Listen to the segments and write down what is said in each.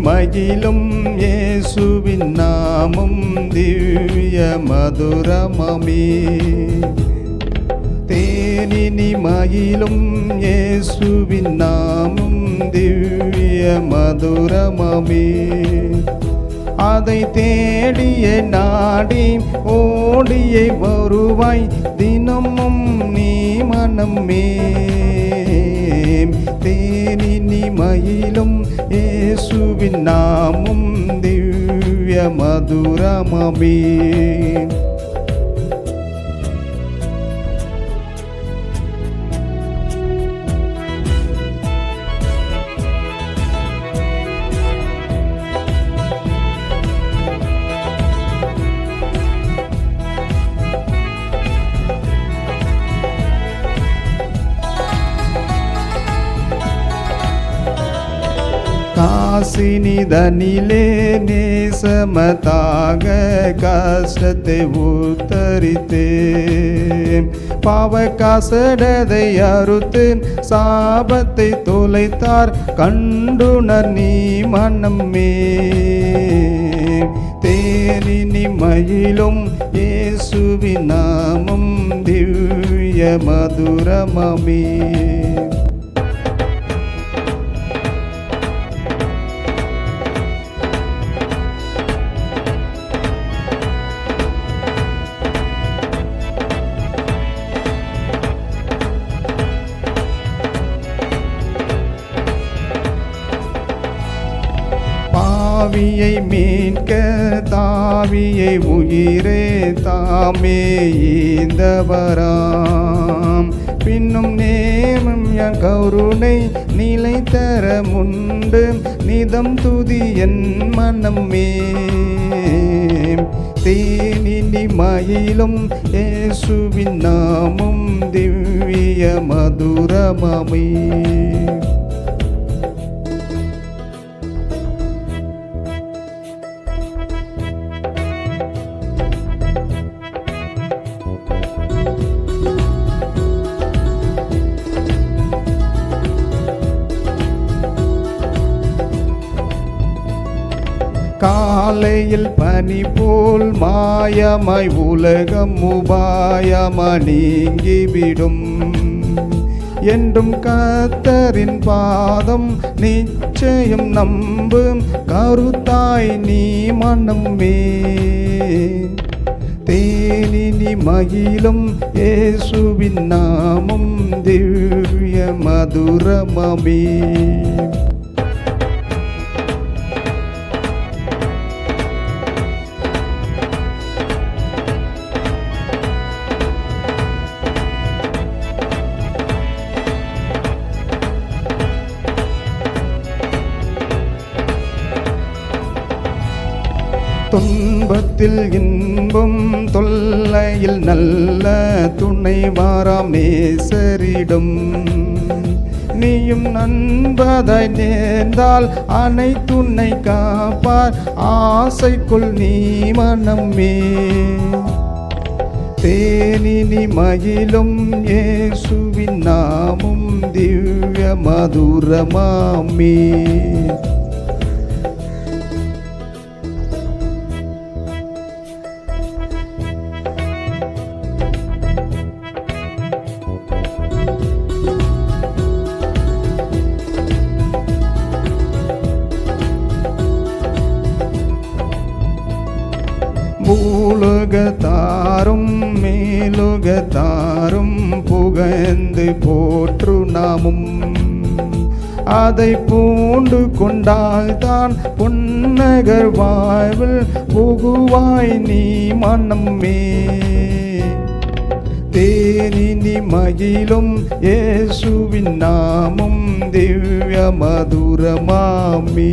மகிழும் இயேசுவின் நாமம் திவ்ய மதுரமமே. தேனினி மகிழும் இயேசுவின் நாமம் திவ்ய மதுரமமே. அதை தேடிய நாடி ஓடியே வருவாய் தினமும் நீ மனமே. தேனினி மகிழும் இயேசுவின் நாமம் திவ்ய மதுரமமே. காசினிதனிலே நேசமதாக கஷ்டத்தை உத்தரித்தேன். பாவ காசடதை அறுத்து சாபத்தை தொலைத்தார் கண்டுணர் நீ மனமே. தேனினி மகிழும் இயேசுவின் நாமம் திவ்ய மதுரமமே. தாவியை மீட்க தாவியை உயிரே தாமே ஈந்தவராம். பின்னும் நேமம் என் கருணை நிலை தர முண்டு நிதம் துதி என் மனமே. தேனினி மகிழும் இயேசுவின் நாமம் திவ்ய மதுரமமே. காலையில் பனி போல் மாயமாய் உலகம் உபாயமாய் நீங்கிவிடும். என்றும் கர்த்தரின் பாதம் நிச்சயம் நம்பும் கருத்தாய் நீ மனமே. தேனினி மகிழும் இயேசுவின் நாமம் திவ்ய மதுரமமே. துன்பத்தில் இன்பம் தொல்லையில் நல்ல துணை வாராம் நேசரிடும். நீயும் நண்பதாய் நேர்ந்தால் அனைத்துன்னை காப்பார் ஆசைக்குள் நீ மனமே. தேனினி மகிழும் இயேசுவின் நாமம் திவ்ய மதுரமாமே. பூலோகத்தாரும் மேலோகத்தாரும் புகழ்ந்து போற்று நாமும். அதை பூண்டு கொண்டால்தான் பொன்னகர் வாழ்வில் புகுவாய் நீ மனமே. தேனினி மகிழும் இயேசுவின் நாமம் திவ்ய மதுரமாமே.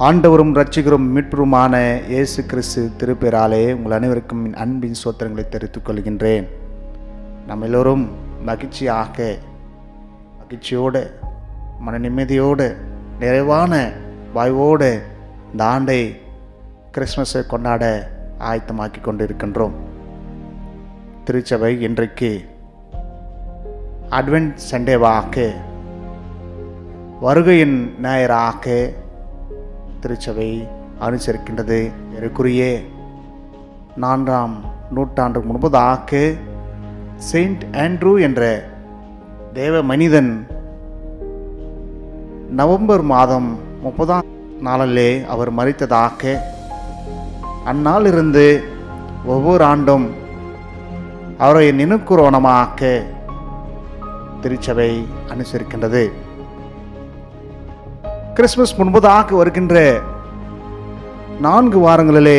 ஆண்டவரும் இரட்சகரும் மீட்பருமான இயேசு கிறிஸ்து திருப்பெயராலே உங்கள் அனைவருக்கும் அன்பின் சோத்திரங்களை தெரிவித்துக் கொள்கின்றேன். நம்ம எல்லோரும் மகிழ்ச்சியோடு மன நிம்மதியோடு நிறைவான வாய்வோடு இந்த ஆண்டை கிறிஸ்மஸை கொண்டாட ஆயத்தமாக்கி கொண்டிருக்கின்றோம். திருச்சபை இன்றைக்கு அட்வென்ட் சண்டேவாக, வருகையின் ஞாயிறாக திருச்சபை அனுசரிக்கின்றது. ஏறக்குறைய 4ஆம் நூற்றாண்டுக்கு முன்பதாக செயின்ட் ஆண்ட்ரூ என்ற தேவ மனிதன் நவம்பர் மாதம் 30ஆம் நாளிலே அவர் மரித்ததாக, அந்நாளிலிருந்து ஒவ்வொரு ஆண்டும் அவரை நினைக்குறவனமாக திருச்சபை அனுசரிக்கின்றது. கிறிஸ்துமஸ் முன்பதாக வருகின்ற 4 வாரங்களிலே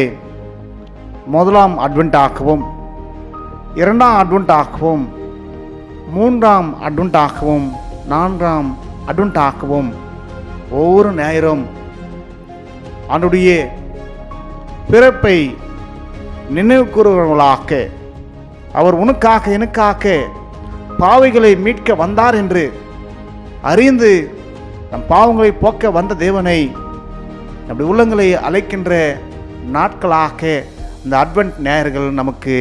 முதலாம் அட்வென்ட்டாகவும், 2ஆம் அட்வென்ட்டாகவும், 3ஆம் அட்வென்ட்டாகவும், 4ஆம் அட்வென்ட்டாகவும் ஒவ்வொரு ஞாயிறும் அவனுடைய பிறப்பை நினைவு கூறுவர்களாக, அவர் உனக்காக எனக்காக பாவிகளை மீட்க வந்தார் என்று அறிந்து நம் பாவங்களை போக்க வந்த தேவனை நம்முடைய உள்ளங்களை அழைக்கின்ற நாட்களாக இந்த அட்வென்ட் ஞாயிறுகள் நமக்கு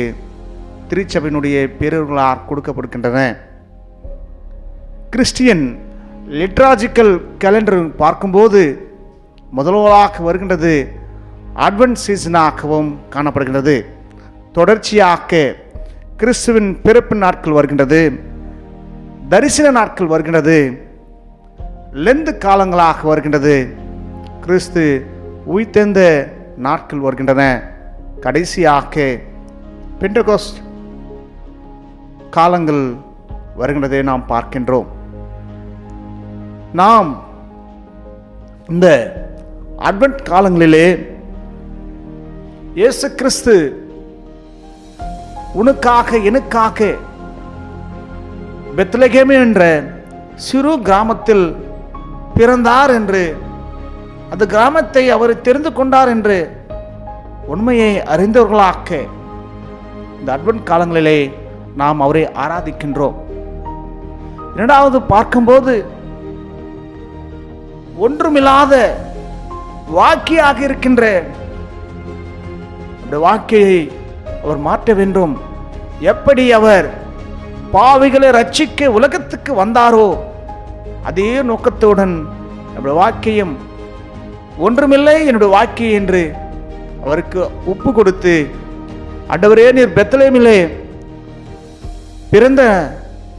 திருச்சபையினுடைய பேரர்களால் கொடுக்கப்படுகின்றன. கிறிஸ்டியன் லிட்ராஜிக்கல் கேலண்டர் பார்க்கும்போது முதல்வராக வருகின்றது அட்வென்ட் சீசனாகவும் காணப்படுகின்றது. தொடர்ச்சியாக கிறிஸ்துவின் பிறப்பு நாட்கள் வருகின்றது, தரிசன நாட்கள் வருகின்றது, லெந்து காலங்களாக வருகின்றது, கிறிஸ்து உயிர்த்தெழுந்த நாட்கள் வருகின்றன. கடைசியாக பெண்டகோஸ்ட் காலங்கள் வருகின்றதை நாம் பார்க்கின்றோம். நாம் இந்த அட்வென்ட் காலங்களிலே இயேசு கிறிஸ்து உனக்காக எனக்காக பெத்லகேம் என்ற சிறு கிராமத்தில் பிறந்தார் என்று, அந்த கிராமத்தை அவர் தெரிந்து கொண்டார் என்று உண்மையை அறிந்தவர்களாக இந்த அட்வென்ட் காலங்களிலே நாம் அவரை ஆராதிக்கின்றோம். இரண்டாவது பார்க்கும்போது ஒன்றுமில்லாத வாக்கியாக இருக்கின்ற அந்த வாக்கியை அவர் மாற்ற வேண்டும். எப்படி அவர் பாவிகளை ரட்சிக்க உலகத்துக்கு வந்தாரோ அதே நோக்கத்துடன் நம்முடைய வாக்கியம் ஒன்றுமில்லை என்னுடைய வாக்கியம் என்று அவருக்கு ஒப்பு கொடுத்து, ஆண்டவரே நீர் பெத்லகேமிலே பிறந்த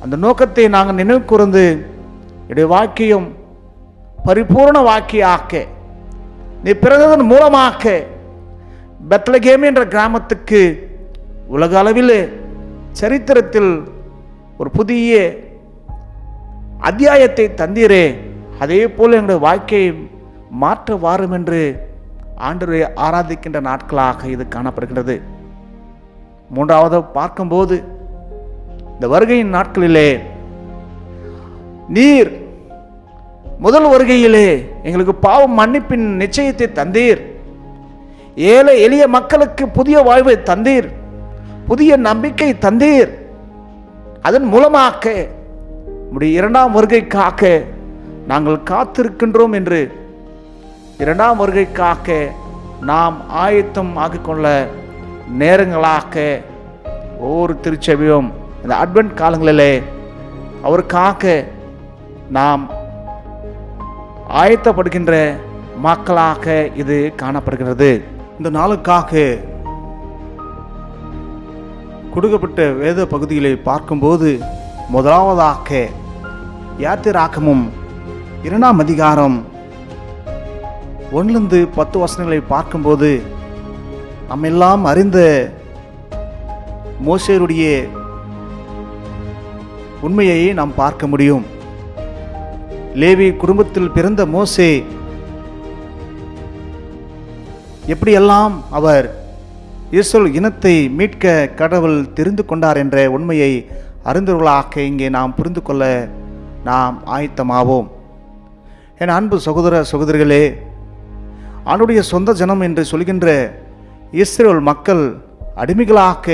அந்த நோக்கத்தை நாங்கள் நினைவு கூர்ந்து என்னுடைய வாக்கியம் பரிபூர்ண வாக்கியாக்க, நீ பிறந்ததன் மூலமாக பெத்லகேம் என்ற கிராமத்துக்கு உலக அளவில் சரித்திரத்தில் ஒரு புதிய அத்தியாயத்தை தந்தீரே, அதே போல் எங்களுடைய வாழ்க்கையை மாற்ற வாரும் என்று ஆண்டவரை ஆராதிக்கின்ற நாட்களாக இது காணப்படுகின்றது. மூன்றாவது பார்க்கும்போது இந்த வருகையின் நாட்களிலே நீர் முதல் வருகையிலே எங்களுக்கு பாவம் மன்னிப்பின் நிச்சயத்தை தந்தீர், ஏழை எளிய மக்களுக்கு புதிய வாழ்வை தந்தீர், புதிய நம்பிக்கை தந்தீர். அதன் மூலமாக நம்முடைய 2ஆம் வருகைக்காக நாங்கள் காத்திருக்கின்றோம் என்று 2ஆம் வருகைக்காக நாம் ஆயத்தம் ஆகிக்கொள்ள நேரங்களாக ஒவ்வொரு திருச்சபையும் இந்த அட்வென்ட் காலங்களிலே அவருக்காக நாம் ஆயத்தப்படுகின்ற மக்களாக இது காணப்படுகிறது. இந்த நாளுக்காக கொடுக்கப்பட்ட வேத பகுதிகளை பார்க்கும்போது முதலாவதாக யாத்திராகமும் 2ஆம் அதிகாரம் 1-10 வசனங்களை பார்க்கும்போது நம்ம எல்லாம் அறிந்த மோசேயுடைய உண்மையை நாம் பார்க்க முடியும். லேவி குடும்பத்தில் பிறந்த மோசே எப்படியெல்லாம் அவர் இஸ்ரவேல் இனத்தை மீட்க கடவுள் தெரிந்து கொண்டார் என்ற உண்மையை அறிந்தவர்களாக இங்கே நாம் புரிந்து கொள்ள நாம் ஆயத்தமாவோம். என் அன்பு சகோதர சகோதரிகளே, ஆண்டுடைய சொந்த ஜனம் என்று சொல்கின்ற இஸ்ரேல் மக்கள் அடிமைகளாக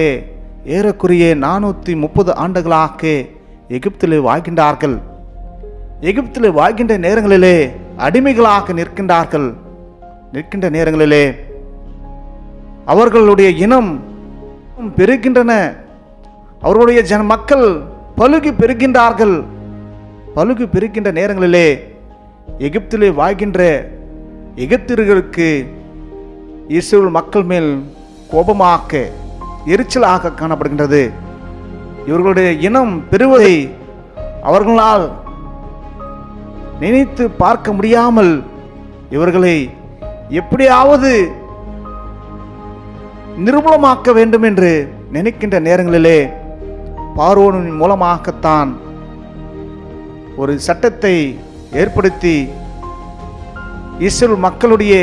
ஏறக்குறைய 430 ஆண்டுகளாக எகிப்திலே வாழ்கின்றார்கள். எகிப்திலே வாழ்கின்ற நேரங்களிலே அடிமைகளாக நிற்கின்ற நேரங்களிலே அவர்களுடைய இனம் பெருகின்றன. அவர்களுடைய மக்கள் பலுகி பெருகின்றார்கள். பலுகி பெருகின்ற நேரங்களிலே எகிப்திலே வாழ்கின்ற எகிப்தியர்களுக்கு இஸ்ரேல் மக்கள் மேல் கோபமாக எரிச்சலாக காணப்படுகின்றது. இவர்களுடைய இனம் பெறுவதை அவர்களால் நினைத்து பார்க்க முடியாமல் இவர்களை எப்படியாவது நிர்மூலமாக்க வேண்டும் என்று நினைக்கின்ற நேரங்களிலே பார்வோனின் மூலமாகத்தான் ஒரு சட்டத்தை ஏற்படுத்தி இஸ்ரேல் மக்களுடைய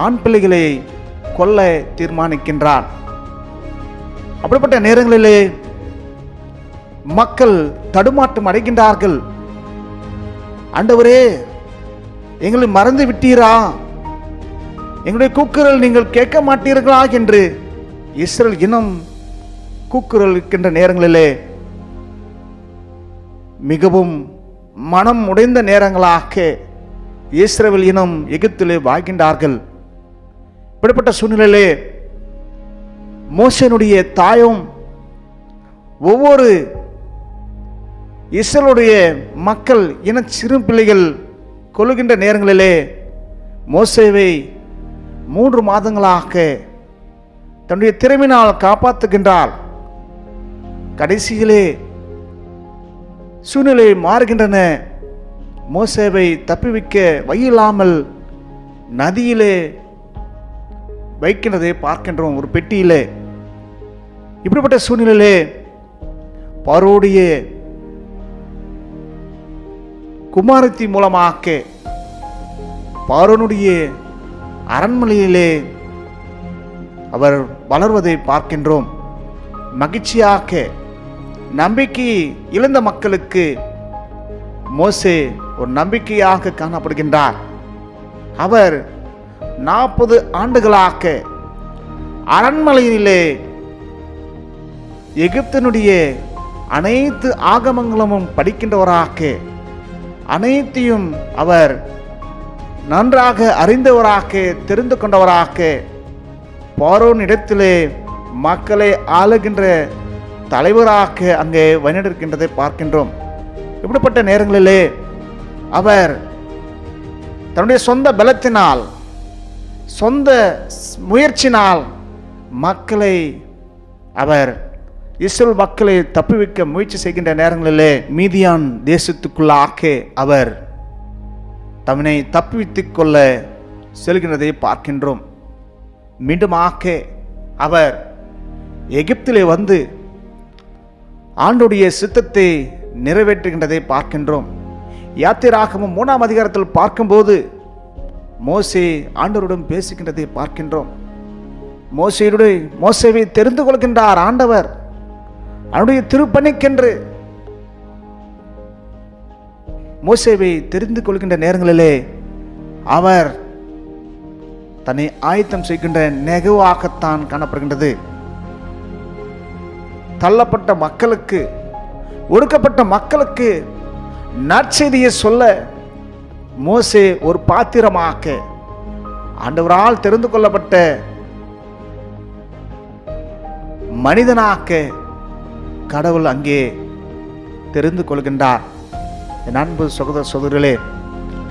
ஆண் பிள்ளைகளை கொல்ல தீர்மானிக்கின்றார். அப்படிப்பட்ட நேரங்களிலே மக்கள் தடுமாற்றம் அடைகின்றார்கள். ஆண்டவரே, எங்களை மறந்து விட்டீரா? எங்களுடைய கூக்குரல் நீங்கள் கேட்க மாட்டீர்களா என்று இஸ்ரேல் இனம் கூக்குரல் இருக்கின்ற நேரங்களிலே மிகவும் மனம் உடைந்த நேரங்களாக இஸ்ரவேல் இனம் எகிப்திலே வாழ்கின்றார்கள். இப்படிப்பட்ட சூழ்நிலையிலே மோசேனுடைய தாயும் ஒவ்வொரு இஸ்ரவேலுடைய மக்கள் இன சிறு பிள்ளைகள் கொல்லுகின்ற நேரங்களிலே மோசேவை 3 மாதங்களாக தன்னுடைய திறமையினால் காப்பாற்றுகின்றார். கடைசியிலே சூழ்நிலை மாறுகின்றன. மோசேவை தப்பிவிக்க வழியில்லாமல் நதியிலே வைக்கின்றதை பார்க்கின்றோம், ஒரு பெட்டியிலே. இப்படிப்பட்ட சூழ்நிலையிலே பார்வோனுடைய குமாரத்தி மூலமாக பார்வோனுடைய அரண்மனையிலே அவர் வளர்வதை பார்க்கின்றோம். மகிழ்ச்சியாக நம்பிக்கை இழந்த மக்களுக்கு மோசே ஒரு நம்பிக்கையாக காணப்படுகின்றார். அவர் 40 ஆண்டுகளாக அரண்மனையிலே எகிப்தினுடைய அனைத்து ஆகமங்களும் படிக்கின்றவராக, அனைத்தையும் அவர் நன்றாக அறிந்தவராக, தெரிந்து கொண்டவராக, பார்வோன் இடத்திலே மக்களை ஆளுகின்ற தலைவராக அங்கே வழிநடக்கின்றதை பார்க்கின்றோம். இப்படிப்பட்ட நேரங்களிலே அவர் தன்னுடைய சொந்த பலத்தினால், சொந்த முயற்சினால் இஸ்ரேல் மக்களை தப்புவிக்க முயற்சி செய்கின்ற நேரங்களிலே மீதியான் தேசத்துக்குள்ளாக அவர் தன்னை தப்புவித்துக் கொள்ள செல்கின்றதை பார்க்கின்றோம். மீண்டுமாக அவர் எகிப்திலே வந்து ஆண்டுடைய சித்தத்தை நிறைவேற்றுகின்றதை பார்க்கின்றோம். யாத்திராகமம் 3ஆம் அதிகாரத்தில் பார்க்கும்போது மோசே ஆண்டவருடன் பேசுகின்றதை பார்க்கின்றோம். மோசேவை தெரிந்து கொள்கின்றார் ஆண்டவர். அவருடைய திருப்பணிக்கென்று மோசேவை தெரிந்து கொள்கின்ற நேரங்களிலே அவர் தன்னை ஆயத்தம் செய்கின்ற நெகுவாகத்தான் காணப்படுகின்றது. தள்ளப்பட்ட மக்களுக்கு, ஒடுக்கப்பட்ட மக்களுக்கு நற்செய்தியை சொல்ல மோசே ஒரு பாத்திரமாக, ஆண்டவரால் தெரிந்து கொள்ளப்பட்ட மனிதனாக கடவுள் அங்கே தெரிந்து கொள்கின்றார். என் அன்பு சகோதர சகோதரர்களே,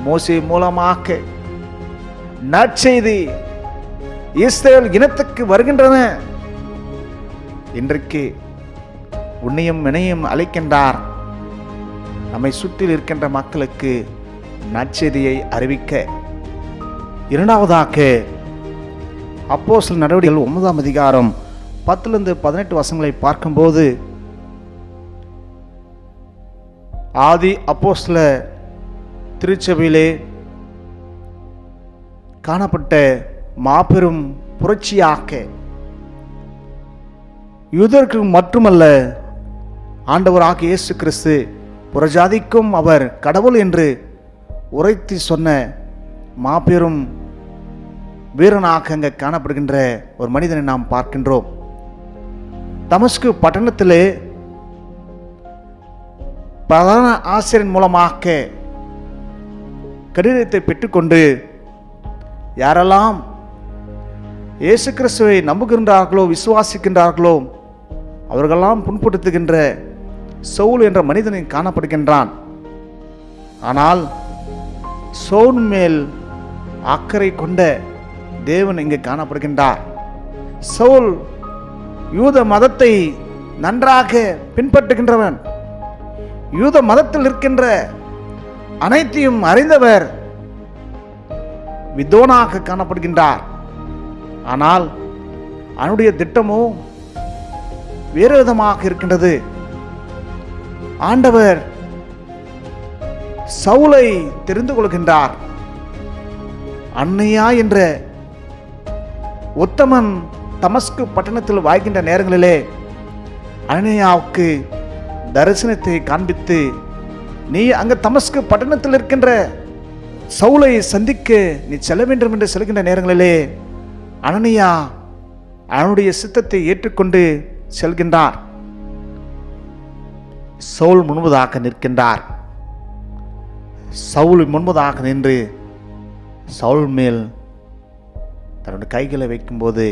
மோசே மூலமாக நற்செய்தி இஸ்ரவேல் இனத்துக்கு வருகின்றன. இன்றைக்கு உன்னையும் என்னையும் அழைக்கின்றார், நம்மை சுற்றில் இருக்கின்ற மக்களுக்கு நற்செய்தியை அறிவிக்க. இரண்டாவதாக அப்போஸ்தலர் நடவடிக்கைகள் 9ஆம் அதிகாரம் 10-18 வசனங்களை பார்க்கும்போது, ஆதி அப்போஸ்தலர் திருச்சபையிலே காணப்பட்ட மாபெரும் புரட்சியாக யூதருக்கு மட்டுமல்ல, ஆண்டவராக இயேசு கிறிஸ்து புறஜாதிக்கும் அவர் கடவுள் என்று உரைத்து சொன்ன மாபெரும் வீரனாக அங்கே காணப்படுகின்ற ஒரு மனிதனை நாம் பார்க்கின்றோம். தமஸ்கு பட்டணத்திலே பிரதான ஆசிரியர் மூலமாக கடிதத்தை பெற்றுக்கொண்டு யாரெல்லாம் இயேசு கிறிஸ்துவை நம்புகின்றார்களோ விசுவாசிக்கின்றார்களோ அவர்களெல்லாம் புண்படுத்துகின்ற சவுல் என்ற மனிதனை காணப்படுகின்றான். ஆனால் சவுல் மேல் அக்கறை கொண்ட தேவன் இங்கே காணப்படுகின்றார். சவுல் யூத மதத்தை நன்றாக பின்பற்றுகின்றவன், யூத மதத்தில் இருக்கின்ற அனைத்தையும் அறிந்தவர், வித்வானாக காணப்படுகின்றார். ஆனால் அவனுடைய திட்டமோ வேறு விதமாக இருக்கின்றது. ஆண்டவர் சவுலை தெரிந்து கொள்கின்றார். அன்னையா என்ற உத்தமன் தமஸ்கு பட்டணத்தில் வாழ்கின்ற நேரங்களிலே அன்னையாவுக்கு தரிசனத்தை காண்பித்து, நீ அங்க தமஸ்கு பட்டணத்தில் இருக்கின்ற சவுலை சந்திக்க நீ செல்ல வேண்டும் என்று சொல்கின்ற நேரங்களிலே அனனியா அவனுடைய சித்தத்தை ஏற்றுக்கொண்டு செல்கின்றார். சவுல் முன்பதாக நிற்கின்றார். சவுல் முன்பதாக நின்று சவுல் மேல் தன்னுடைய கைகளை வைக்கும்போது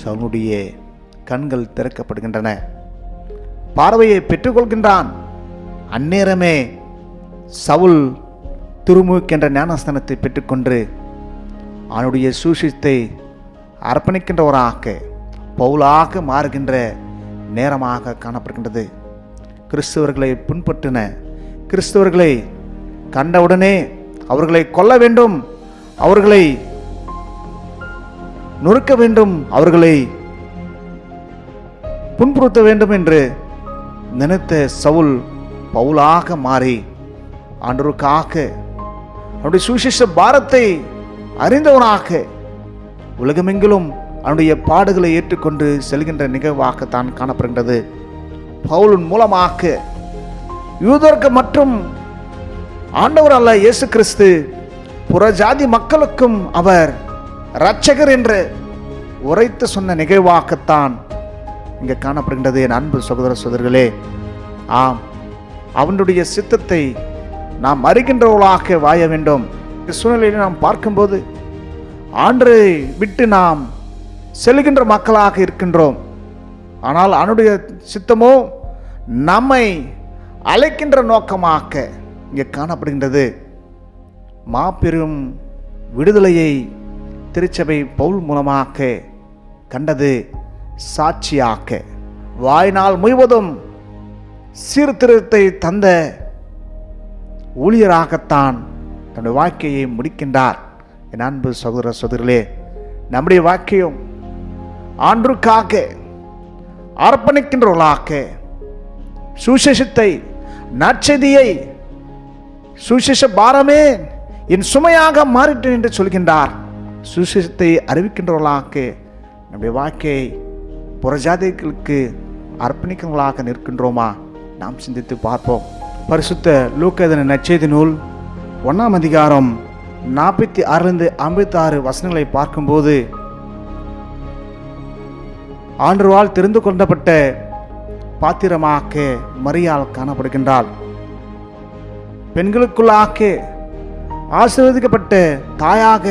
சவுலுடைய கண்கள் திறக்கப்படுகின்றன, பார்வையை பெற்றுக்கொள்கின்றான். அந்நேரமே சவுல் திருமுழுக்கு ஞானஸ்தானத்தை பெற்றுக்கொண்டு அவனுடைய சுவிசேஷத்தை அர்ப்பணிக்கின்றவராக பவுலாக மாறுகின்ற நேரமாக காணப்படுகின்றது. கிறிஸ்தவர்களை பின்பற்றின கிறிஸ்தவர்களை கண்டவுடனே அவர்களை கொல்ல வேண்டும், அவர்களை நொறுக்க வேண்டும், அவர்களை புண்படுத்த வேண்டும் என்று நினைத்த சவுல் பவுலாக மாறி ஆண்டவருக்காக அவருடைய சுவிசேஷ பாரத்தை அறிந்தவனாக உலகமெங்கிலும் அவனுடைய பாடுகளை ஏற்றுக்கொண்டு செல்கின்ற நிகழ்வாகத்தான் காணப்படுகின்றது. பவுலின் மூலமாக யூதருக்கு மற்றும் ஆண்டவர் அல்ல இயேசு கிறிஸ்து புறஜாதி மக்களுக்கும் அவர் இரட்சகர் என்று உரைத்து சொன்ன நிகழ்வாகத்தான் இங்கே காணப்படுகின்றது. என் அன்பு சகோதர சகோதரிகளே, ஆம், அவனுடைய சித்தத்தை நாம் அறிகின்றவர்களாக வாழ வேண்டும். இந்த சூழ்நிலையில் நாம் பார்க்கும்போது ஆண்டரை விட்டு நாம் செல்கின்ற மக்களாக இருக்கின்றோம். ஆனால் அவனுடைய சித்தமோ நம்மை அழைக்கின்ற நோக்கமாக இங்கே காணப்படுகின்றது. மாபெரும் விடுதலையை திருச்சபை பவுல் மூலமாக கண்டது. சாட்சியாக வாழ்நாள் முழுவதும் சீர்திருத்தத்தை தந்த ஊழியராகத்தான் தன்னுடைய வாழ்க்கையை முடிக்கின்றார். என் அன்பு சகோதர சகோதரிகளே, நம்முடைய வாழ்க்கையும் ஆண்டவருக்காக அர்ப்பணிக்கின்றவர்களாக சுவிசேஷத்தை நற்செய்தியை சுவிசேஷ பாரமே என் சுமையாக மாறிட்டேன் என்று சொல்கின்றார். சுவிசேஷத்தை அறிவிக்கின்றவர்களாக நம்முடைய வாழ்க்கையை புறஜாதிகளுக்கு அர்ப்பணிக்கிறவர்களாக நிற்கின்றோமா? நாம் சிந்தித்து பார்ப்போம். பரிசுத்த லூக்கா எழுதின நற்செய்தி நூல் 1ஆம் அதிகாரம் 46 56 வசனங்களை பார்க்கும்போது ஆண்டவரால் தெரிந்து கொள்ளப்பட்ட பாத்திரமாக மரியாள் காணப்படுகின்றாள். பெண்களுக்குள்ளாக ஆசீர்வதிக்கப்பட்ட தாயாக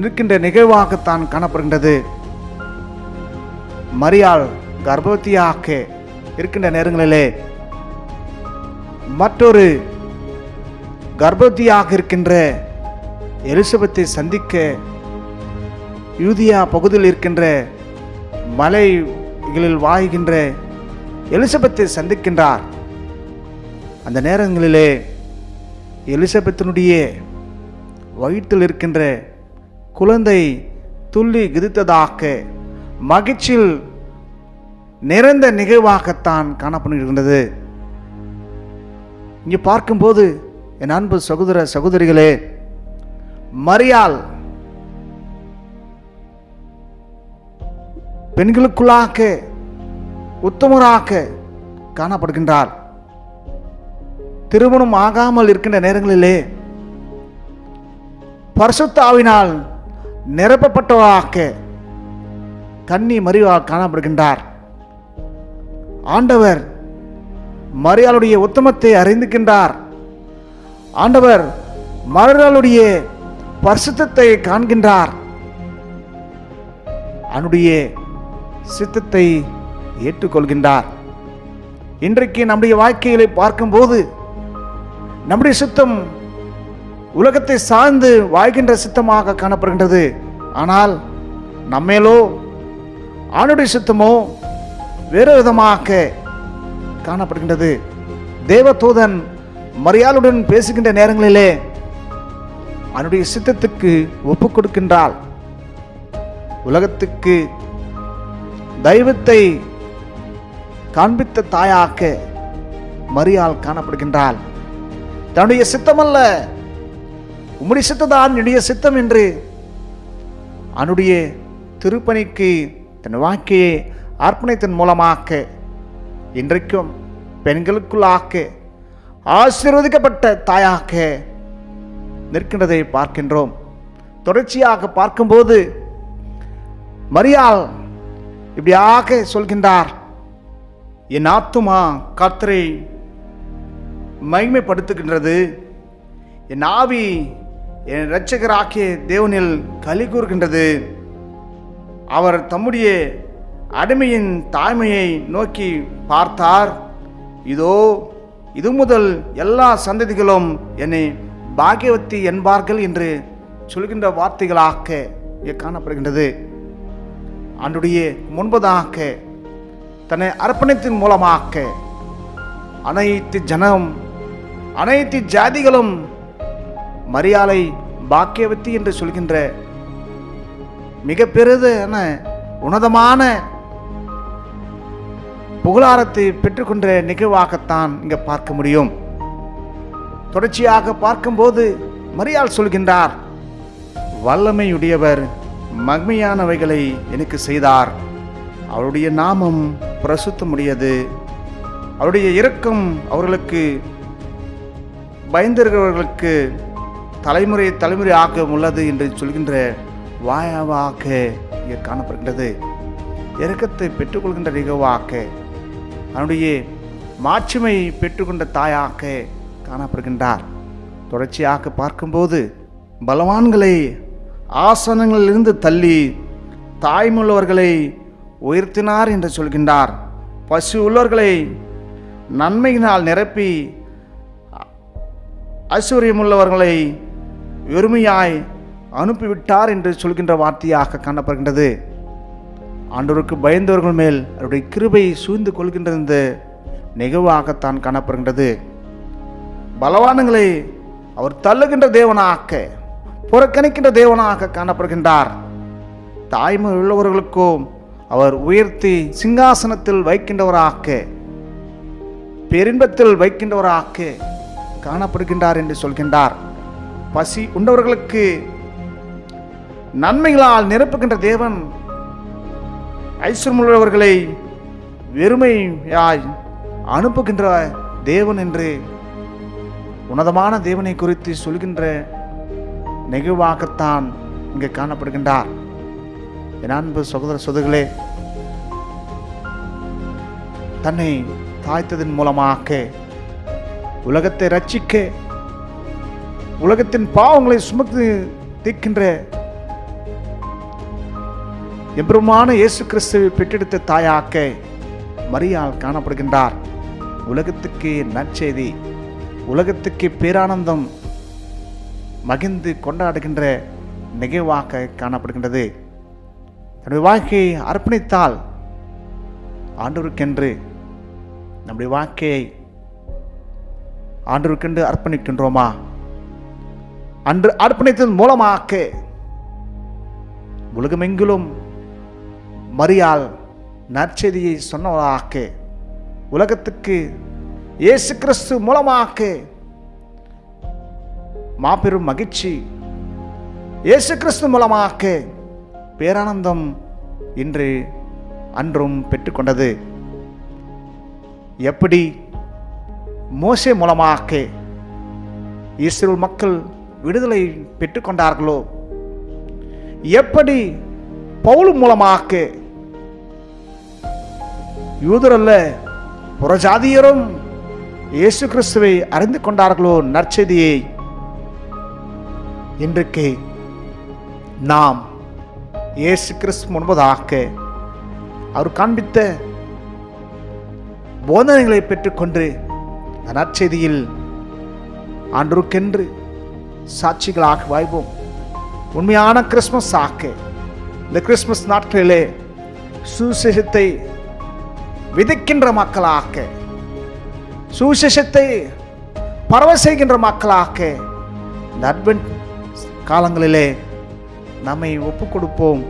நிற்கின்ற நிகழ்வாகத்தான் காணப்படுகின்றது. மரியாள் கர்ப்பவதியாக இருக்கின்ற நேரங்களிலே மற்றொரு கர்ப்பவதியாக இருக்கின்ற எலிசபெத்தை சந்திக்க யூதியா பகுதியில் இருக்கின்ற மலைகளில் வாய்கின்ற எலிசபெத்தை சந்திக்கின்றார். அந்த நேரங்களிலே எலிசபெத்தினுடைய வயிற்றில் இருக்கின்ற குழந்தை துள்ளி குதித்ததாக மகிழ்ச்சியில் நிறைந்த நிகழ்வாகத்தான் காணப்படுகின்றது. இங்கே பார்க்கும்போது என் அன்பு சகோதர சகோதரிகளே, மரியாள் பெண்களுக்குள்ளாக உத்தமராக காணப்படுகின்றார். திருமணம் ஆகாமல் இருக்கின்ற நேரங்களிலே பரிசுத்த ஆவியினால் நிரப்பப்பட்டவராக கன்னி மரியாள் காணப்படுகின்றார். ஆண்டவர் மரியாளுடைய உத்தமத்தை அறிந்துகின்றார். ஆண்டவர் மரியாளுடைய பரிசுத்தத்தை காண்கின்றார். அவனுடைய சித்தத்தை ஏற்றுக்கொள்கின்றார். இன்றைக்கு நம்முடைய வாழ்க்கைகளை பார்க்கும்போது நம்முடைய சித்தம் உலகத்தை சார்ந்து வாழ்கின்ற சித்தமாக காணப்படுகின்றது. ஆனால் நம்மேலோ அவனுடைய சித்தமோ வேறு விதமாக காணப்படுகின்றது. தேவதூதன் மரியாளுடன் பேசுகின்ற நேரங்களிலே அவனுடைய சித்தத்துக்கு ஒப்புக் கொடுக்கின்றாள். உலகத்துக்கு தெய்வத்தை காண்பித்த தாயாக மரியாள் காணப்படுகின்றாள். தன்னுடைய சித்தமல்ல, உம்முடைய சித்தம்தான் என்னுடைய சித்தம் என்று அவனுடைய திருப்பணிக்கு தன் வாழ்க்கையை அர்ப்பணித்தன் மூலமாக இன்றைக்கும் பெண்களுக்குள்ளாக ஆசீர்வதிக்கப்பட்ட தாயாக நிற்கின்றதை பார்க்கின்றோம். தொடர்ச்சியாக பார்க்கும்போது மரியாள் இப்படியாக சொல்கின்றார், என் ஆத்துமா கர்த்தரை மகிமைப்படுத்துகின்றது, என் ஆவி என் இரட்சகராகிய தேவனில் களி கூறுகின்றது. அவர் தம்முடைய அடிமையின் தாய்மையை நோக்கி பார்த்தார். இதோ இது முதல் எல்லா சந்ததிகளும் என்னை பாக்கியவதி என்பார்கள் என்று சொல்கின்ற வார்த்தைகளாக காணப்படுகின்றது. அன்றைய முன்பதாக தன்னை அர்ப்பணித்தின் மூலமாக அனைத்து ஜனம் அனைத்து ஜாதிகளும் மரியாளை பாக்கியவதி என்று சொல்கின்ற மிக பெரிதான உன்னதமான புகழாரத்தை பெற்றுக்கொண்ட நிகழ்வாகத்தான் இங்கே பார்க்க முடியும். தொடர்ச்சியாக பார்க்கும்போது மரியாள் சொல்கின்றார், வல்லமையுடையவர் மகிமையானவைகளை எனக்கு செய்தார், அவருடைய நாமம் பிரசுத்தமுடையது, அவருடைய இரக்கம் அவர்களுக்கு பயந்திருக்கிறவர்களுக்கு தலைமுறை தலைமுறையாக உள்ளது என்று சொல்கின்ற வாயாவாக இங்கே காணப்படுகின்றது. இரக்கத்தை பெற்றுக்கொள்கின்ற நிகழ்வாக அவனுடைய மாட்சிமை பெற்றுக்கொண்ட தாயாக காணப்படுகின்றார். தொடர்ச்சியாக பார்க்கும்போது பலவான்களை ஆசனங்களிலிருந்து தள்ளி தாய்முள்ளவர்களை உயர்த்தினார் என்று சொல்கின்றார். பசு உள்ளவர்களை நன்மையினால் நிரப்பி ஐஸ்வர்யமுள்ளவர்களை வெறுமையாய் அனுப்பிவிட்டார் என்று சொல்கின்ற வார்த்தையாக காணப்படுகின்றது. ஆண்டவருக்கு பயந்தவர்கள் மேல் அவருடைய கிருபை சூழ்ந்து கொள்கின்ற இந்த நிகழ்வாகத்தான் காணப்படுகின்றது. பலவான்களை அவர் தள்ளுகின்ற தேவனாக புறக்கணிக்கின்ற தேவனாக காணப்படுகின்றார். தாய்மை உள்ளவர்களுக்கும் அவர் உயர்த்தி சிங்காசனத்தில் வைக்கின்றவராக பேரின்பத்தில் வைக்கின்றவராக காணப்படுகின்றார் என்று சொல்கின்றார். பசி உண்டவர்களுக்கு நன்மைகளால் நிரப்புகின்ற தேவன் ஐஸ்வர்யமுள்ளவர்களை வெறுமையாய் அனுப்புகின்ற தேவன் என்று உன்னதமான தேவனை குறித்து சொல்கின்ற நிகழ்வாகத்தான் இங்கே காணப்படுகின்றார். என் அன்பு சகோதர சகோதரிகளே, தன்னை தாய்த்ததன் மூலமாக உலகத்தை ரட்சிக்க உலகத்தின் பாவங்களை சுமந்து தீர்க்கின்ற எம்பெருமான இயேசு கிறிஸ்துவை பெற்றெடுத்த தாயாக்க மரியாள் காணப்படுகின்றார். உலகத்துக்கு நற்செய்தி, உலகத்துக்கு பேரானந்தம் மகிழ்ந்து கொண்டாடுகின்ற நிகழ்வாக காணப்படுகின்றது. தன்னுடைய வாழ்க்கையை அர்ப்பணித்தால் ஆண்டவருக்கென்று நம்முடைய வாழ்க்கையை ஆண்டவருக்கென்று அர்ப்பணிக்கின்றோமா? அன்று அர்ப்பணித்ததன் மூலமாக உலகமெங்கிலும் மரியாள் நற்செய்தியை சொன்னவராக உலகத்துக்கு இயேசு கிறிஸ்து மூலமாக மாபெரும் மகிழ்ச்சி, இயேசு கிறிஸ்து மூலமாக பேரானந்தம் இன்று அன்றும் பெற்றுக்கொண்டது. எப்படி மோசே மூலமாக இஸ்ரவேல் மக்கள் விடுதலை பெற்றுக்கொண்டார்களோ, எப்படி பவுல் மூலமாக யூதரல்ல புறஜாதியரும் இயேசு கிறிஸ்துவை அறிந்து கொண்டார்களோ, நற்செய்தியை, இன்றைக்கு நாம் இயேசு கிறிஸ்து முன்பதாக அவர் காண்பித்த போதனைகளை பெற்றுக்கொண்டு நற்செய்தியில் ஆண்டவருக்கென்று சாட்சிகளாக வாழ்வோம். உண்மையான கிறிஸ்மஸ் ஆக்க இந்த கிறிஸ்மஸ் நாட்களிலே சுவிசேஷத்தை விதைக்கின்ற மக்களாக, சுவிசேஷத்தை பரவ செய்கின்ற மக்களாக இந்த அட்வென்ட் காலங்களிலே நம்மை ஒப்பு கொடுப்போம்.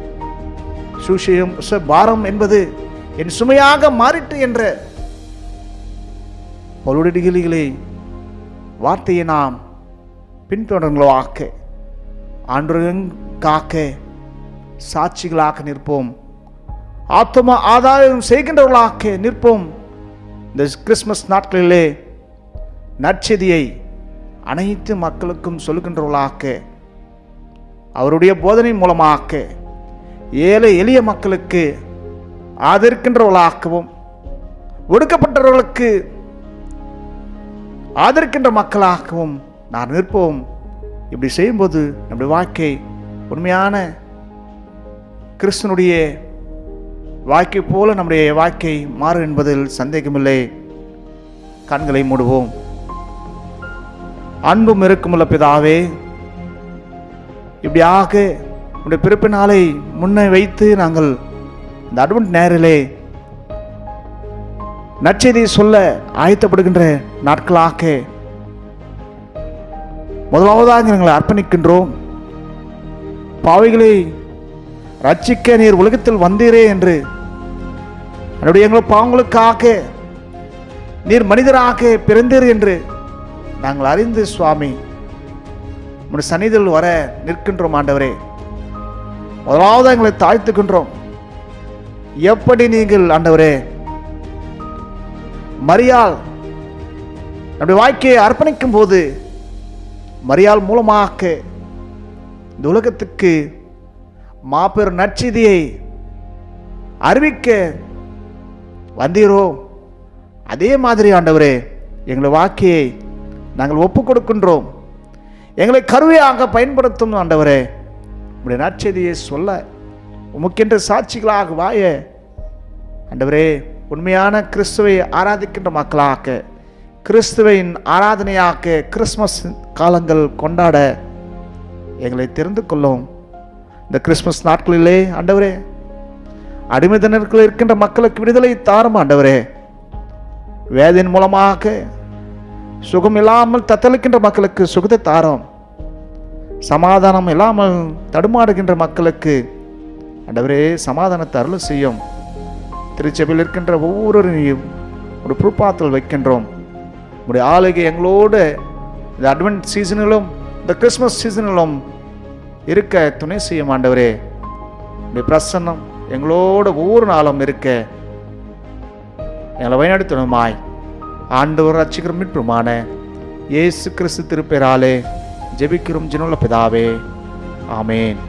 சுவிசேஷ பாரம் என்பது என் சுமையாக மாறிட்டு என்ற பலுடிகளை வார்த்தையை நாம் பின்தொடர்களாக ஆண்டவருக்காக சாட்சிகளாக நிற்போம். ஆத்ம ஆதாயம் செய்கின்றவர்களாக நிற்போம். இந்த கிறிஸ்மஸ் நாட்களிலே நற்செய்தியை அனைத்து மக்களுக்கும் சொல்லுகின்றவர்களாக, அவருடைய போதனை மூலமாக ஏழை எளிய மக்களுக்கு ஆதரிக்கின்றவர்களாகவும், ஒடுக்கப்பட்டவர்களுக்கு ஆதரிக்கின்ற மக்களாகவும் நான் நிற்போம். இப்படி செய்யும்போது நம்முடைய வாழ்க்கை உண்மையான கிறிஸ்தனுடைய வாழ்க்கை போல நம்முடைய வாழ்க்கை மாறும் என்பதில் சந்தேகமில்லை. கண்களை மூடுவோம். அன்பும் இருக்குமுள்ள பிதாவே, இப்படியாக உடைய பிறப்பு நாளை முன்னே வைத்து நாங்கள் இந்த அட்வென்ட் நேரிலே நற்செய்தியை சொல்ல ஆயத்தப்படுகின்ற நாட்களாக முதலாவதாக நாங்கள் அர்ப்பணிக்கின்றோம். பாவிகளை ரட்சிக்க நீர் உலகத்தில் வந்தீரே என்று, என்னுடைய எங்கள் பாவங்களுக்காக நீர் மனிதராக பிறந்தீர் என்று நாங்கள் அறிந்து சுவாமி உடைய சந்நிதியில் வர நிற்கின்றோம். ஆண்டவரே, முதலாவது எங்களை தாழ்த்துக்கின்றோம். எப்படி நீங்கள் ஆண்டவரே மரியாள் நம்முடைய வாழ்க்கையை அர்ப்பணிக்கும் போது மரியாள் மூலமாக இந்த உலகத்துக்கு மாபெரும் நற்செய்தியை அறிவிக்க வந்தீரோ, அதே மாதிரி ஆண்டவரே எங்கள் வாழ்க்கையை நாங்கள் ஒப்பு கொடுக்கின்றோம். எங்களை கருவியாக பயன்படுத்தும் ஆண்டவரே, உடைய நற்செய்தியை சொல்ல உமக்கென்ற சாட்சிகளாக வாய ஆண்டவரே, உண்மையான கிறிஸ்துவை ஆராதிக்கின்ற மக்களாக, கிறிஸ்துவின் ஆராதனையாக கிறிஸ்மஸ் காலங்கள் கொண்டாட எங்களை தெரிந்து கொள்ளும். இந்த கிறிஸ்மஸ் நாட்களிலே ஆண்டவரே, அடிமைதனர்கள் இருக்கின்ற மக்களுக்கு விடுதலை தாரும் ஆண்டவரே. வேதியின் மூலமாக சுகம் இல்லாமல் தத்தளிக்கின்ற மக்களுக்கு சுகத்தை தாரும். சமாதானம் இல்லாமல் தடுமாடுகின்ற மக்களுக்கு ஆண்டவரே சமாதானத்தை அருள் செய்யும். திருச்சபையில் இருக்கின்ற ஒவ்வொருவரையும் ஒரு புதுப்பாத்தல் வைக்கின்றோம். உடைய ஆளுகை எங்களோடு இந்த அட்வென்ட் சீசனிலும் இந்த கிறிஸ்மஸ் சீசனிலும் இருக்க துணை செய்யும் ஆண்டவரே. உடைய பிரசன்னம் எங்களோடு ஒவ்வொரு நாளும் இருக்க எங்களை வழிநடத்தணுமாய் ஆண்டவர் ரட்சகரும் மீட்புமான இயேசு கிறிஸ்து திருப்பெயராலே ஜெபிக்கிறோம் ஜீவனுள்ள பிதாவே, ஆமேன்.